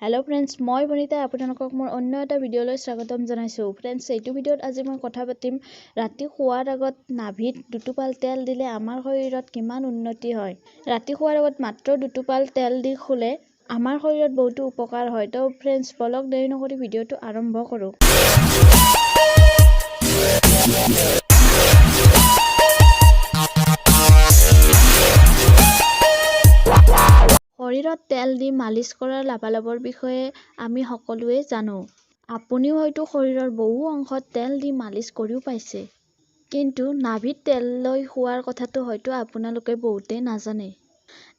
Hello friends, মই বনিতা আপোনালোকক মোৰ অন্য এটা ভিডিঅলৈ স্বাগতম জনাইছো। Friends, এইটো ভিডিঅত আজি মই কথা পাতিম ৰাতি শুৱাৰ আগত নাভিত দুটোপাল তেল দিলে আমাৰ শৰীৰত কিমান উন্নতি হয়। ৰাতি শুৱাৰ আগত মাত্ৰ দুটোপাল তেল দি শুলে আমাৰ শৰীৰত বহুতো উপকাৰ হয়। তো friends, বলক দেৰি নকৰি ভিডিঅটো আৰম্ভ কৰো। শৰীৰত তেল দি মালিচ কৰাৰ লাভালাভৰ বিষয়ে আমি সকলোৱে জানো। আপুনিও হয়তো শৰীৰৰ বহু অংশত তেল দি মালিচ কৰিও পাইছে। কিন্তু নাভিত তেল লৈ শুৱাৰ কথাটো হয়তো আপোনালোকে বহুতেই নাজানে।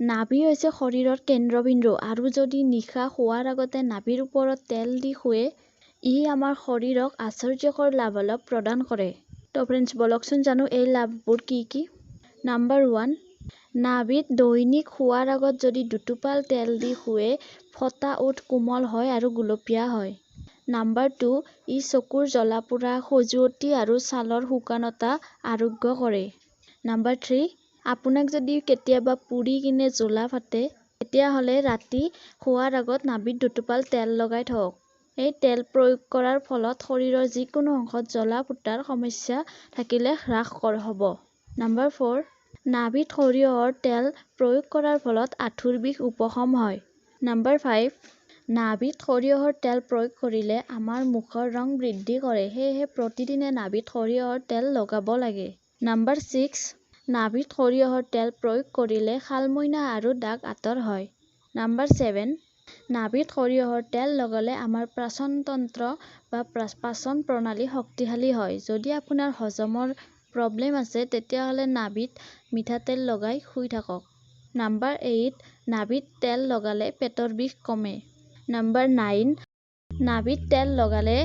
নাভি হৈছে শৰীৰৰ কেন্দ্ৰবিন্দু আৰু যদি নিশা শুৱাৰ আগতে নাভিৰ ওপৰত তেল দি শুৱে, ই আমাৰ শৰীৰক আশ্চৰ্যকৰ লাভালাভ প্ৰদান কৰে। তো ফ্ৰেণ্ডছ, বলকচোন জানো এই লাভবোৰ কি কি। নাম্বাৰ 1, নাভিত দৈনিক শুৱাৰ আগত যদি দুটোপাল তেল দি শুৱে, ফটা ওঠ কোমল হয় আৰু গুলপীয়া হয়। নাম্বাৰ 2, ই চকুৰ জ্বলা-পোৰা, খজুৱতি আৰু ছালৰ শুকানতা আৰোগ্য কৰে। নাম্বাৰ 3, আপোনাক যদি কেতিয়াবা পুৰি কিনে জ্বলা ফাটে, তেতিয়াহ'লে ৰাতি শুৱাৰ আগত নাভিত দুটোপাল তেল লগাই থওক। এই তেল প্ৰয়োগ কৰাৰ ফলত শৰীৰৰ যিকোনো অংশত জ্বলা-পোৰাৰ সমস্যা থাকিলে হ্ৰাস হ'ব। নাম্বাৰ 4, নাভিত সৰিয়হৰ তেল প্ৰয়োগ কৰাৰ ফলত আঁঠুৰ বিষ উপশম হয়। নাম্বাৰ 5, নাভিত সৰিয়হৰ তেল প্ৰয়োগ কৰিলে আমাৰ মুখৰ ৰং বৃদ্ধি কৰে, সেয়েহে প্ৰতিদিনে নাভিত সৰিয়হৰ তেল লগাব লাগে। নাম্বাৰ 6, নাভিত সৰিয়হৰ তেল প্ৰয়োগ কৰিলে শালমইনা আৰু দাগ আঁতৰ হয়। নাম্বাৰ 7, নাভিত সৰিয়হৰ তেল লগালে আমাৰ পাচন তন্ত্ৰ বা পাচন প্ৰণালী শক্তিশালী হয়। যদি আপোনাৰ হজমৰ প্ৰব্লেম আছে, তেতিয়াহ'লে নাভিত মিঠাতেল লগাই শুই থাকক। নাম্বাৰ 8, নাভিত তেল লগালে পেটৰ বিষ কমে। নাম্বাৰ 9, নাভিত তেল লগালে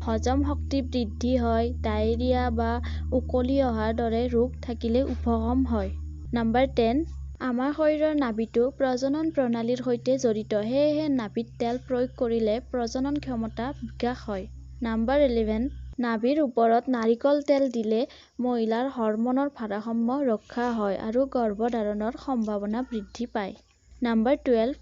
হজম শক্তি বৃদ্ধি হয়, ডায়েৰিয়া বা উকলি অহাৰ দৰে ৰোগ থাকিলে উপশম হয়। নাম্বাৰ 10, আমাৰ শৰীৰৰ নাভিটো প্ৰজনন প্ৰণালীৰ সৈতে জড়িত, সেয়েহে নাভিত তেল প্ৰয়োগ কৰিলে প্ৰজনন ক্ষমতা বিকাশ হয়। নাম্বাৰ 11, নাভিৰ ওপৰত নাৰিকল তেল দিলে মহিলাৰ হৰমনৰ ভাৰসাম্য ৰক্ষা হয় আৰু গৰ্ভধাৰণৰ সম্ভাৱনা বৃদ্ধি পায়। নাম্বাৰ 12,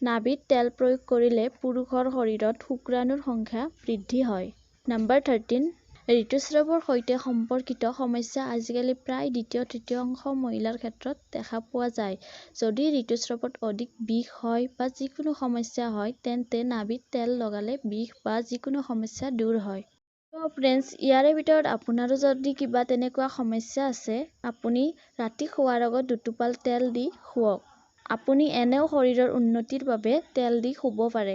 নাভিত তেল প্ৰয়োগ কৰিলে পুৰুষৰ শৰীৰত শুক্ৰাণুৰ সংখ্যা বৃদ্ধি হয়। নাম্বাৰ 13, ঋতুস্ৰাৱৰ সৈতে সম্পৰ্কিত সমস্যা আজিকালি প্ৰায় দ্বিতীয়-তৃতীয়াংশ মহিলাৰ ক্ষেত্ৰত দেখা পোৱা যায়। যদি ঋতুস্ৰাৱত অধিক বিষ হয় বা যিকোনো সমস্যা হয়, তেন্তে নাভিত তেল লগালে বিষ বা যিকোনো সমস্যা দূৰ হয়। তো ফ্ৰেণ্ডছ, ইয়াৰে ভিতৰত আপোনাৰো যদি কিবা তেনেকুৱা সমস্যা আছে, আপুনি ৰাতি শুৱাৰ আগত দুটোপাল তেল দি শুৱক। আপুনি এনেও শৰীৰৰ উন্নতিৰ বাবে তেল দি শুব পাৰে।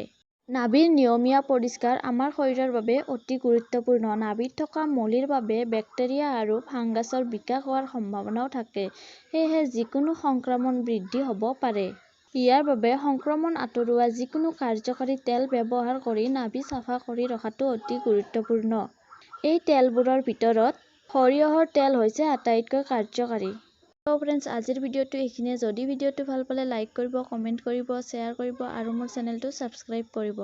নাভিৰ নিয়মীয়া পৰিষ্কাৰ আমাৰ শৰীৰৰ বাবে অতি গুৰুত্বপূৰ্ণ। নাভিত থকা মলিৰ বাবে বেক্টেৰিয়া আৰু ফাংগাছৰ বিকাশ হোৱাৰ সম্ভাৱনাও থাকে, সেয়েহে যিকোনো সংক্ৰমণ বৃদ্ধি হ'ব পাৰে। ইয়াৰ বাবে সংক্ৰমণ আঁতৰোৱা যিকোনো কাৰ্যকৰী তেল ব্যৱহাৰ কৰি নাভি চাফা কৰি ৰখাটো অতি গুৰুত্বপূৰ্ণ। এই তেলবোৰৰ ভিতৰত সৰিয়হৰ তেল হৈছে আটাইতকৈ কাৰ্যকৰী। তো ফ্ৰেণ্ডছ, আজিৰ ভিডিঅ'টো এইখিনিয়ে। যদি ভিডিঅ'টো ভাল পালে লাইক কৰিব, কমেণ্ট কৰিব, শ্বেয়াৰ কৰিব আৰু মোৰ চেনেলটো ছাবস্ক্ৰাইব কৰিব।